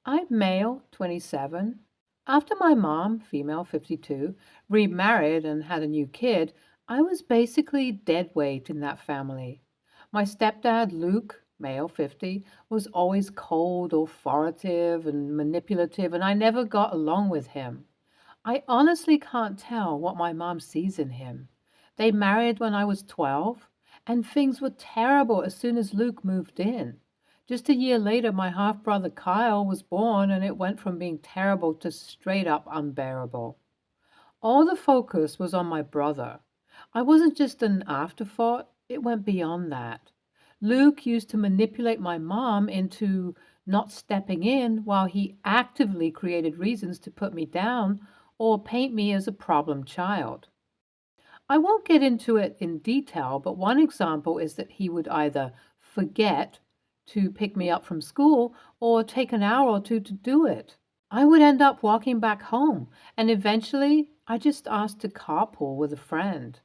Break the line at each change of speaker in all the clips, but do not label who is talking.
I'm male, 27. After my mom, female, 52, remarried and had a new kid, I was basically deadweight in that family. My stepdad, Luke, male, 50, was always cold, authoritative, and manipulative, and I never got along with him. I honestly can't tell what my mom sees in him. They married when I was 12, and things were terrible as soon as Luke moved in. Just a year later, my half brother Kyle was born, and it went from being terrible to straight up unbearable. All the focus was on my brother. I wasn't just an afterthought, it went beyond that. Luke used to manipulate my mom into not stepping in while he actively created reasons to put me down or paint me as a problem child. I won't get into it in detail, but one example is that he would either forget to pick me up from school or take an hour or two to do it. I would end up walking back home, and eventually I just asked to carpool with a friend.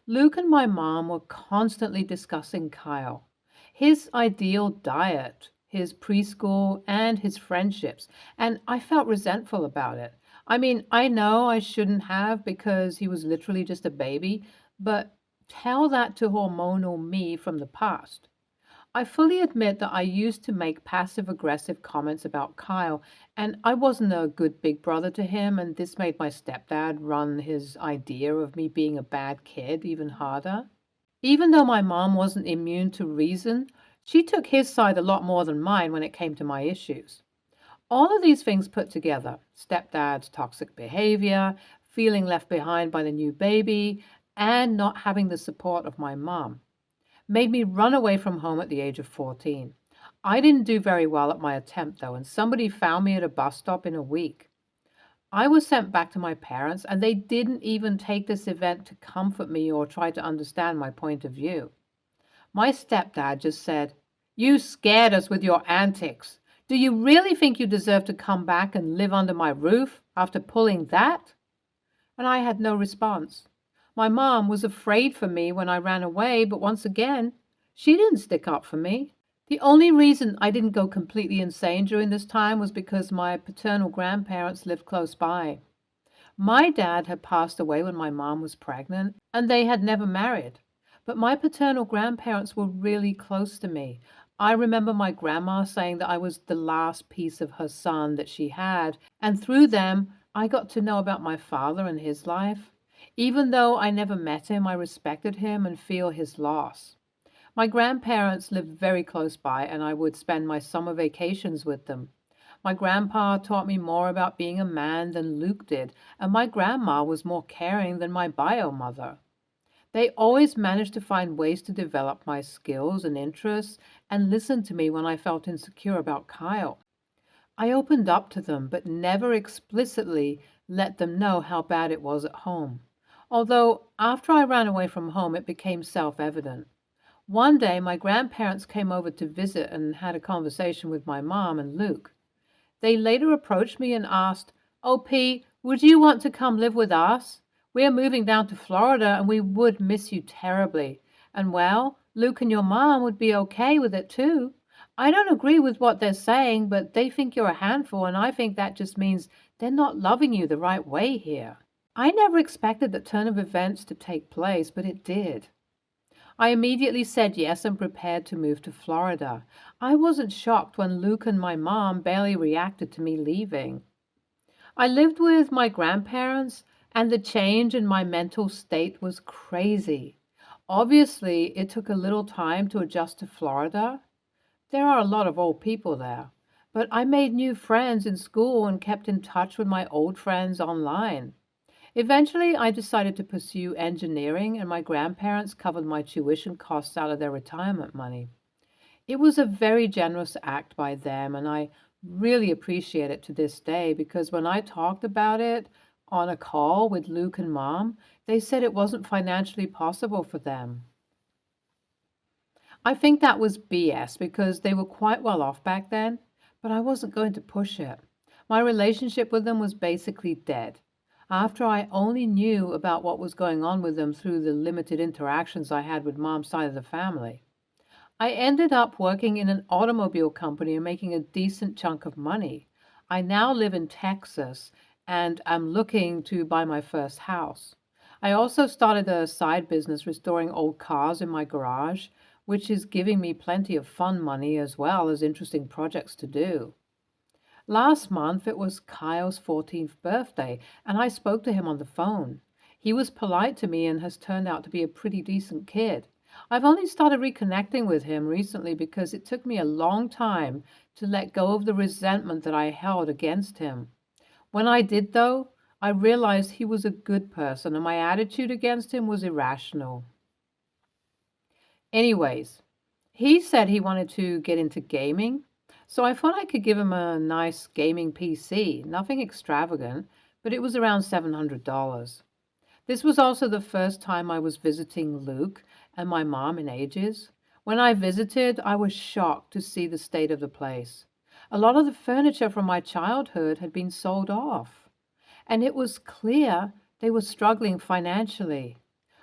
Luke and my mom were constantly discussing Kyle, his ideal diet, his preschool, and his friendships, and I felt resentful about it. I mean, I know I shouldn't have because he was literally just a baby, but tell that to hormonal me from the past. I fully admit that I used to make passive aggressive comments about Kyle, and I wasn't a good big brother to him, and this made my stepdad run his idea of me being a bad kid even harder. Even though my mom wasn't immune to reason, she took his side a lot more than mine when it came to my issues. All of these things put together, stepdad's toxic behavior, feeling left behind by the new baby, and not having the support of my mom, made me run away from home at the age of 14. I didn't do very well at my attempt, though, and somebody found me at a bus stop in a week. I was sent back to my parents, and they didn't even take this event to comfort me or try to understand my point of view. My stepdad just said, "You scared us with your antics. Do you really think you deserve to come back and live under my roof after pulling that?" And I had no response. My mom was afraid for me when I ran away, but once again, she didn't stick up for me. The only reason I didn't go completely insane during this time was because my paternal grandparents lived close by. My dad had passed away when my mom was pregnant, and they had never married. But my paternal grandparents were really close to me. I remember my grandma saying that I was the last piece of her son that she had, and through them, I got to know about my father and his life. Even though I never met him, I respected him and feel his loss. My grandparents lived very close by, and I would spend my summer vacations with them. My grandpa taught me more about being a man than Luke did, and my grandma was more caring than my bio mother. They always managed to find ways to develop my skills and interests and listen to me when I felt insecure about Kyle. I opened up to them, but never explicitly let them know how bad it was at home. Although after I ran away from home, it became self-evident. One day, my grandparents came over to visit and had a conversation with my mom and Luke. They later approached me and asked, "Oh, P, would you want to come live with us? We're moving down to Florida and we would miss you terribly. And well, Luke and your mom would be okay with it too. I don't agree with what they're saying, but they think you're a handful, and I think that just means they're not loving you the right way here." I never expected that turn of events to take place, but it did. I immediately said yes and prepared to move to Florida. I wasn't shocked when Luke and my mom barely reacted to me leaving. I lived with my grandparents, and the change in my mental state was crazy. Obviously, it took a little time to adjust to Florida. There are a lot of old people there, but I made new friends in school and kept in touch with my old friends online. Eventually, I decided to pursue engineering, and my grandparents covered my tuition costs out of their retirement money. It was a very generous act by them, and I really appreciate it to this day because when I talked about it on a call with Luke and Mom, they said it wasn't financially possible for them. I think that was BS because they were quite well off back then, but I wasn't going to push it. My relationship with them was basically dead. After I only knew about what was going on with them through the limited interactions I had with Mom's side of the family. I ended up working in an automobile company and making a decent chunk of money. I now live in Texas and I'm looking to buy my first house. I also started a side business restoring old cars in my garage, which is giving me plenty of fun money as well as interesting projects to do. Last month it was Kyle's 14th birthday, and I spoke to him on the phone. He was polite to me and has turned out to be a pretty decent kid. I've only started reconnecting with him recently because it took me a long time to let go of the resentment that I held against him. When I did, though, I realized he was a good person and my attitude against him was irrational. Anyways, he said he wanted to get into gaming, so I thought I could give him a nice gaming PC. Nothing extravagant, but it was around $700. This was also the first time I was visiting Luke and my mom in ages. When I visited, I was shocked to see the state of the place. A lot of the furniture from my childhood had been sold off, and it was clear they were struggling financially.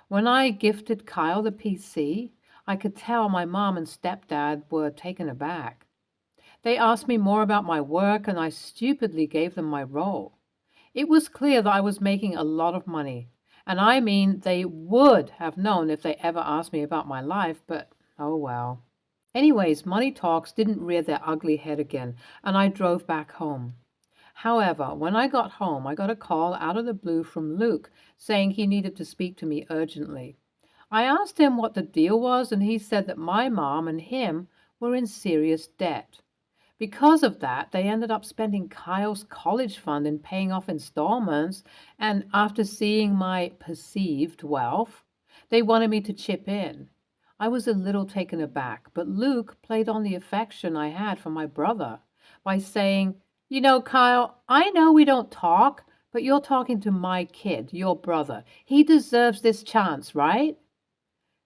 When I gifted Kyle the PC, I could tell my mom and stepdad were taken aback. They asked me more about my work, and I stupidly gave them my role. It was clear that I was making a lot of money, and I mean, they would have known if they ever asked me about my life, but oh well. Anyways, money talks didn't rear their ugly head again, and I drove back home. However, when I got home, I got a call out of the blue from Luke saying he needed to speak to me urgently. I asked him what the deal was, and he said that my mom and him were in serious debt. Because of that, they ended up spending Kyle's college fund and paying off installments, and after seeing my perceived wealth, they wanted me to chip in. I was a little taken aback, but Luke played on the affection I had for my brother by saying, "You know, Kyle, I know we don't talk, but you're talking to my kid, your brother. He deserves this chance, right?"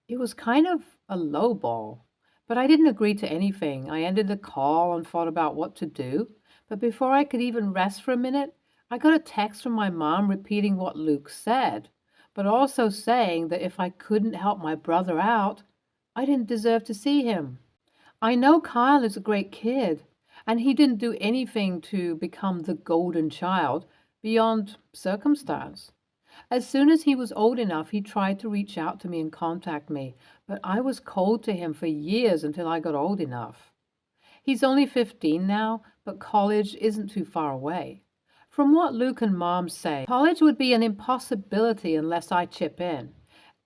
It was kind of a low ball, but I didn't agree to anything. I ended the call and thought about what to do. But before I could even rest for a minute, I got a text from my mom repeating what Luke said, but also saying that if I couldn't help my brother out, I didn't deserve to see him. I know Kyle is a great kid, and he didn't do anything to become the golden child beyond circumstance. As soon as he was old enough, he tried to reach out to me and contact me, but I was cold to him for years until I got old enough. He's only 15 now, but college isn't too far away. From what Luke and Mom say, college would be an impossibility unless I chip in.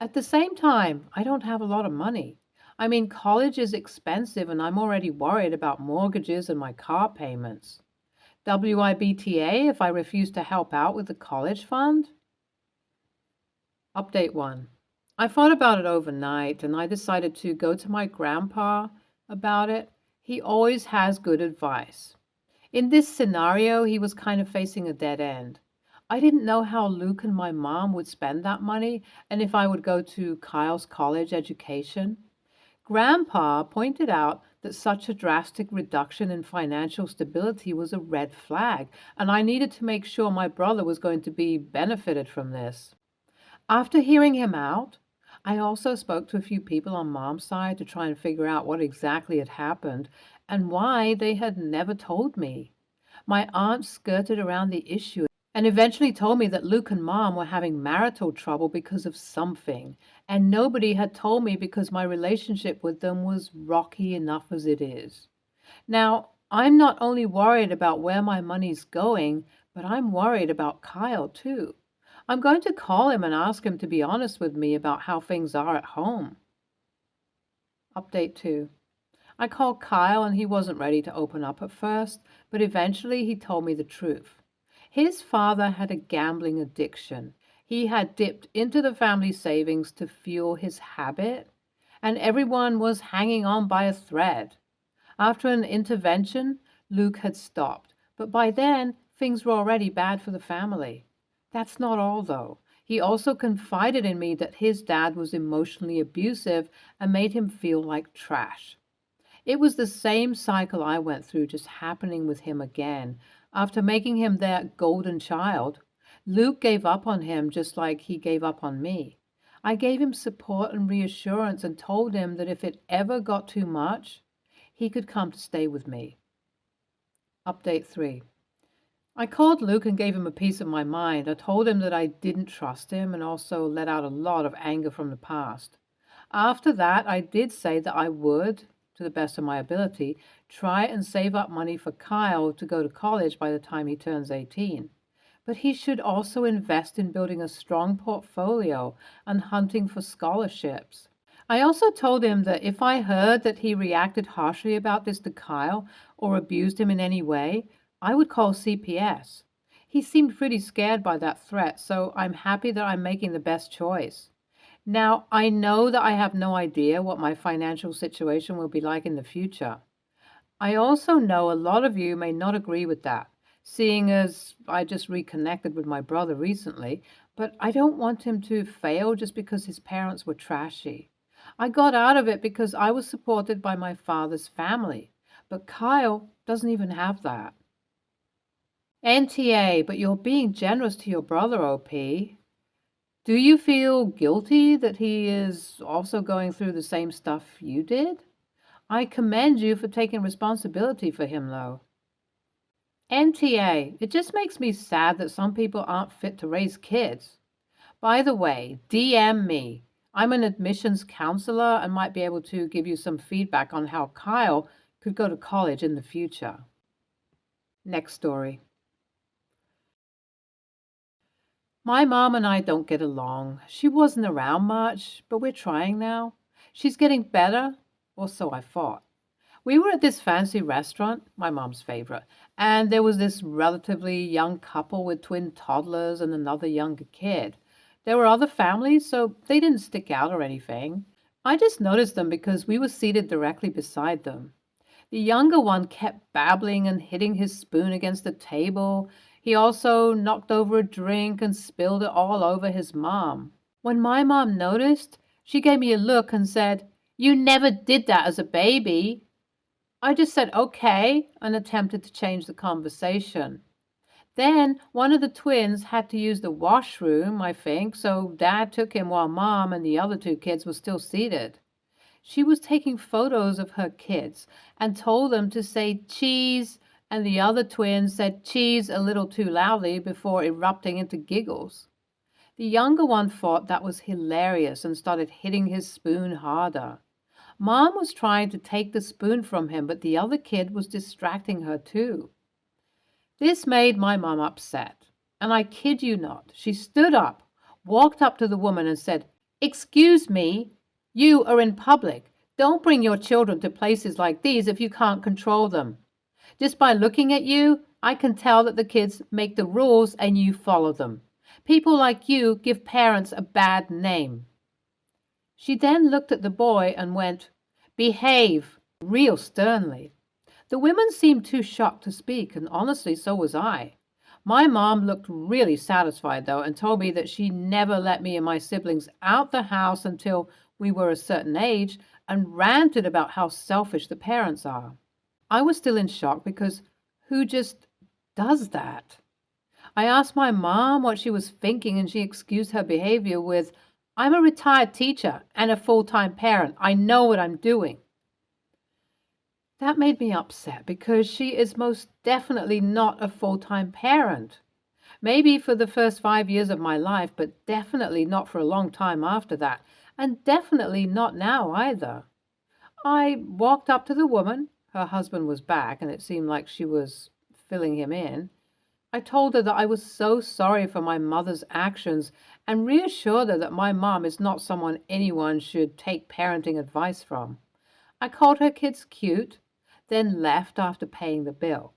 At the same time, I don't have a lot of money. I mean, college is expensive and I'm already worried about mortgages and my car payments. WIBTA if I refuse to help out with the college fund? Update 1. I thought about it overnight and I decided to go to my grandpa about it. He always has good advice. In this scenario, he was kind of facing a dead end. I didn't know how Luke and my mom would spend that money and if I would go to Kyle's college education. Grandpa pointed out that such a drastic reduction in financial stability was a red flag, and I needed to make sure my brother was going to be benefited from this. After hearing him out, I also spoke to a few people on Mom's side to try and figure out what exactly had happened and why they had never told me. My aunt skirted around the issue and eventually told me that Luke and Mom were having marital trouble because of something, and nobody had told me because my relationship with them was rocky enough as it is. Now, I'm not only worried about where my money's going, but I'm worried about Kyle too. I'm going to call him and ask him to be honest with me about how things are at home. Update 2. I called Kyle and he wasn't ready to open up at first, but eventually he told me the truth. His father had a gambling addiction. He had dipped into the family savings to fuel his habit, and everyone was hanging on by a thread. After an intervention, Luke had stopped, but by then things were already bad for the family. That's not all, though. He also confided in me that his dad was emotionally abusive and made him feel like trash. It was the same cycle I went through, just happening with him again. After making him their golden child, Luke gave up on him just like he gave up on me. I gave him support and reassurance and told him that if it ever got too much, he could come to stay with me. Update 3. I called Luke and gave him a piece of my mind. I told him that I didn't trust him and also let out a lot of anger from the past. After that, I did say that I would, to the best of my ability, try and save up money for Kyle to go to college by the time he turns 18. But he should also invest in building a strong portfolio and hunting for scholarships. I also told him that if I heard that he reacted harshly about this to Kyle or abused him in any way, I would call CPS. He seemed pretty scared by that threat, so I'm happy that I'm making the best choice. Now, I know that I have no idea what my financial situation will be like in the future. I also know a lot of you may not agree with that, seeing as I just reconnected with my brother recently, but I don't want him to fail just because his parents were trashy. I got out of it because I was supported by my father's family, but Kyle doesn't even have that. NTA, but you're being generous to your brother, OP. Do you feel guilty that he is also going through the same stuff you did? I commend you for taking responsibility for him, though. NTA, it just makes me sad that some people aren't fit to raise kids. By the way, DM me. I'm an admissions counselor and might be able to give you some feedback on how Kyle could go to college in the future. Next story. My mom and I don't get along. She wasn't around much, but we're trying now. She's getting better, or so I thought. We were at this fancy restaurant, my mom's favorite, and there was this relatively young couple with twin toddlers and another younger kid. There were other families, so they didn't stick out or anything. I just noticed them because we were seated directly beside them. The younger one kept babbling and hitting his spoon against the table. He also knocked over a drink and spilled it all over his mom. When my mom noticed, she gave me a look and said, "You never did that as a baby." I just said, "Okay," and attempted to change the conversation. Then one of the twins had to use the washroom, I think, so Dad took him while Mom and the other two kids were still seated. She was taking photos of her kids and told them to say cheese, and the other twin said cheese a little too loudly before erupting into giggles. The younger one thought that was hilarious and started hitting his spoon harder. Mom was trying to take the spoon from him, but the other kid was distracting her too. This made my mom upset, and I kid you not, she stood up, walked up to the woman and said, "Excuse me, you are in public. Don't bring your children to places like these if you can't control them. Just by looking at you, I can tell that the kids make the rules and you follow them. People like you give parents a bad name." She then looked at the boy and went, "Behave," real sternly. The women seemed too shocked to speak, and honestly, so was I. My mom looked really satisfied, though, and told me that she never let me and my siblings out the house until we were a certain age, and ranted about how selfish the parents are. I was still in shock because who just does that? I asked my mom what she was thinking, and she excused her behavior with, "I'm a retired teacher and a full-time parent. I know what I'm doing." That made me upset because she is most definitely not a full-time parent. Maybe for the first 5 years of my life, but definitely not for a long time after that, and definitely not now either. I walked up to the woman. Her husband was back, and it seemed like she was filling him in. I told her that I was so sorry for my mother's actions and reassured her that my mom is not someone anyone should take parenting advice from. I called her kids cute, then left after paying the bill.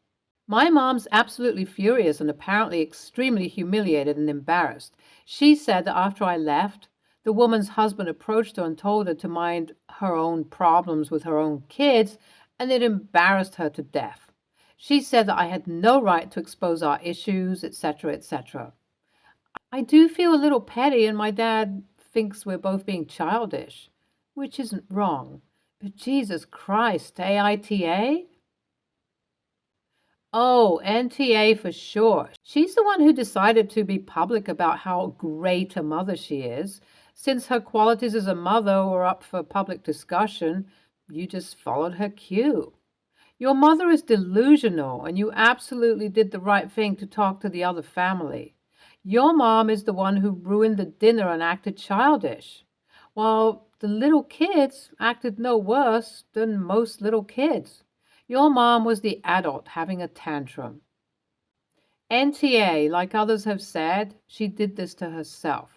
My mom's absolutely furious and apparently extremely humiliated and embarrassed. She said that after I left, the woman's husband approached her and told her to mind her own problems with her own kids, and it embarrassed her to death. She said that I had no right to expose our issues, etc., etc. I do feel a little petty, and my dad thinks we're both being childish, which isn't wrong. But Jesus Christ, AITA? Oh, NTA for sure. She's the one who decided to be public about how great a mother she is. Since her qualities as a mother were up for public discussion, you just followed her cue. Your mother is delusional, and you absolutely did the right thing to talk to the other family. Your mom is the one who ruined the dinner and acted childish, while the little kids acted no worse than most little kids. Your mom was the adult having a tantrum. NTA, like others have said, she did this to herself.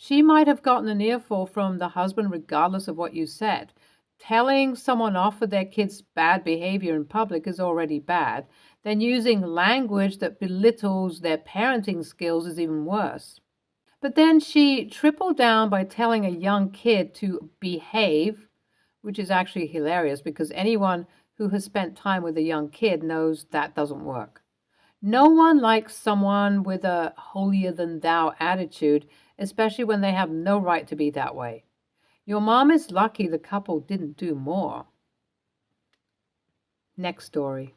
She might have gotten an earful from the husband regardless of what you said. Telling someone off for their kid's bad behavior in public is already bad. Then using language that belittles their parenting skills is even worse. But then she tripled down by telling a young kid to behave, which is actually hilarious because anyone who has spent time with a young kid knows that doesn't work. No one likes someone with a holier-than-thou attitude, especially when they have no right to be that way. Your mom is lucky the couple didn't do more. Next story.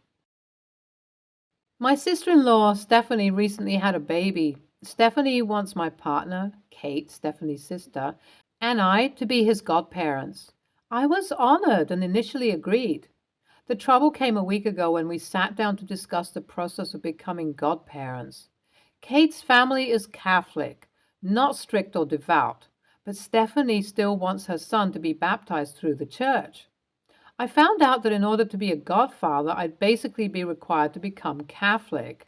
My sister-in-law, Stephanie, recently had a baby. Stephanie wants my partner, Kate, Stephanie's sister, and I to be his godparents. I was honored and initially agreed. The trouble came a week ago when we sat down to discuss the process of becoming godparents. Kate's family is Catholic, not strict or devout, but Stephanie still wants her son to be baptized through the church. I found out that in order to be a godfather, I'd basically be required to become Catholic.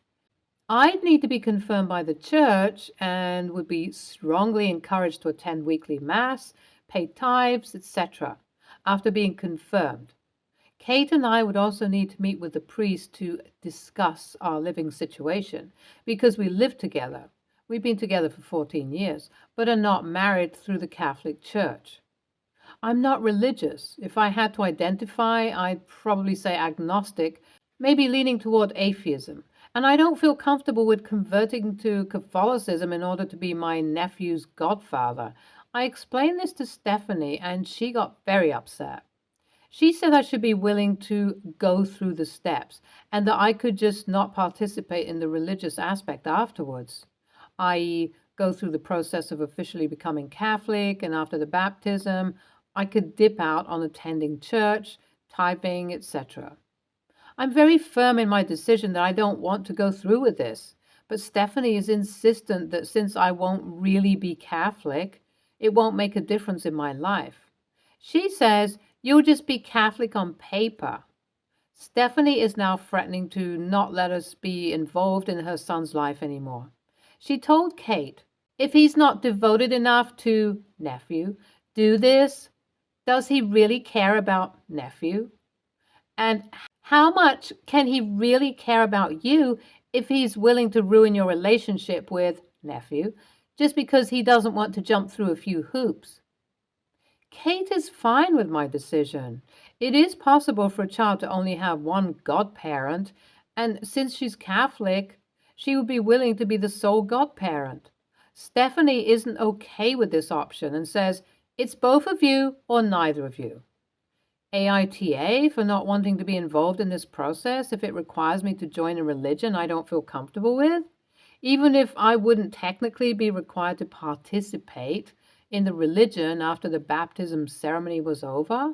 I'd need to be confirmed by the church and would be strongly encouraged to attend weekly mass, pay tithes, etc. after being confirmed. Kate and I would also need to meet with the priest to discuss our living situation because we live together. We've been together for 14 years, but are not married through the Catholic Church. I'm not religious. If I had to identify, I'd probably say agnostic, maybe leaning toward atheism. And I don't feel comfortable with converting to Catholicism in order to be my nephew's godfather. I explained this to Stephanie, and she got very upset. She said I should be willing to go through the steps and that I could just not participate in the religious aspect afterwards, i.e., go through the process of officially becoming Catholic, and after the baptism, I could dip out on attending church, tithing, etc. I'm very firm in my decision that I don't want to go through with this, but Stephanie is insistent that since I won't really be Catholic, it won't make a difference in my life. She says, "You'll just be Catholic on paper." Stephanie is now threatening to not let us be involved in her son's life anymore. She told Kate, if he's not devoted enough to nephew, do this, does he really care about nephew? And how much can he really care about you if he's willing to ruin your relationship with nephew just because he doesn't want to jump through a few hoops? Kate is fine with my decision. It is possible for a child to only have one godparent, and since she's Catholic, she would be willing to be the sole godparent. Stephanie isn't okay with this option and says, it's both of you or neither of you. AITA for not wanting to be involved in this process if it requires me to join a religion I don't feel comfortable with, even if I wouldn't technically be required to participate in the religion after the baptism ceremony was over.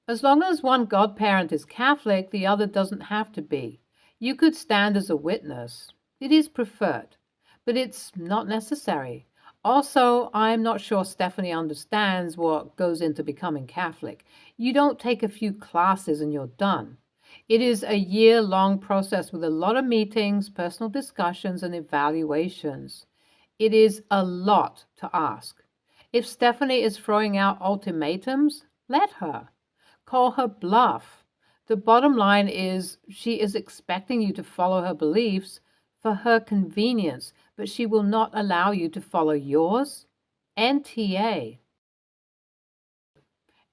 As long as one godparent is Catholic, the other doesn't have to be. You could stand as a witness. It is preferred, but it's not necessary. Also, I'm not sure Stephanie understands what goes into becoming Catholic. You don't take a few classes and you're done. It is a year-long process with a lot of meetings, personal discussions, and evaluations. It is a lot to ask. If Stephanie is throwing out ultimatums, let her. Call her bluff. The bottom line is she is expecting you to follow her beliefs for her convenience, but she will not allow you to follow yours. NTA.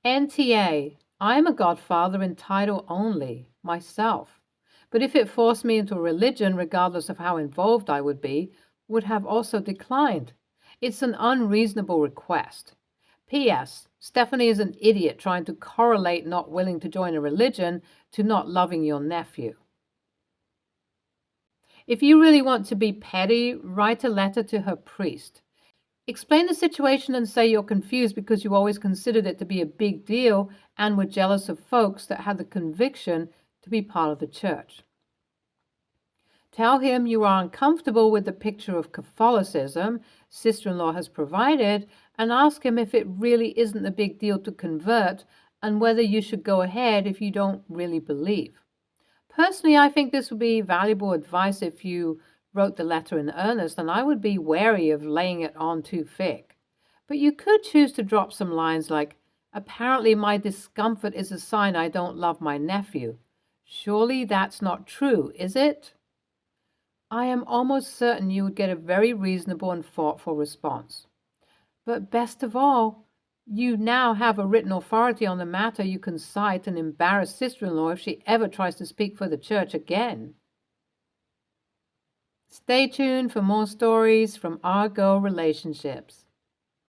NTA. I am a godfather in title only, myself. But if it forced me into a religion, regardless of how involved I would have also declined. It's an unreasonable request. P.S. Stephanie is an idiot trying to correlate not willing to join a religion to not loving your nephew. If you really want to be petty, write a letter to her priest. Explain the situation and say you're confused because you always considered it to be a big deal and were jealous of folks that had the conviction to be part of the church. Tell him you are uncomfortable with the picture of Catholicism sister-in-law has provided, and ask him if it really isn't a big deal to convert and whether you should go ahead if you don't really believe. Personally, I think this would be valuable advice if you wrote the letter in earnest, and I would be wary of laying it on too thick. But you could choose to drop some lines like, apparently my discomfort is a sign I don't love my nephew. Surely that's not true, is it? I am almost certain you would get a very reasonable and thoughtful response. But best of all, you now have a written authority on the matter you can cite and embarrass sister-in-law if she ever tries to speak for the church again. Stay tuned for more stories from our girl relationships.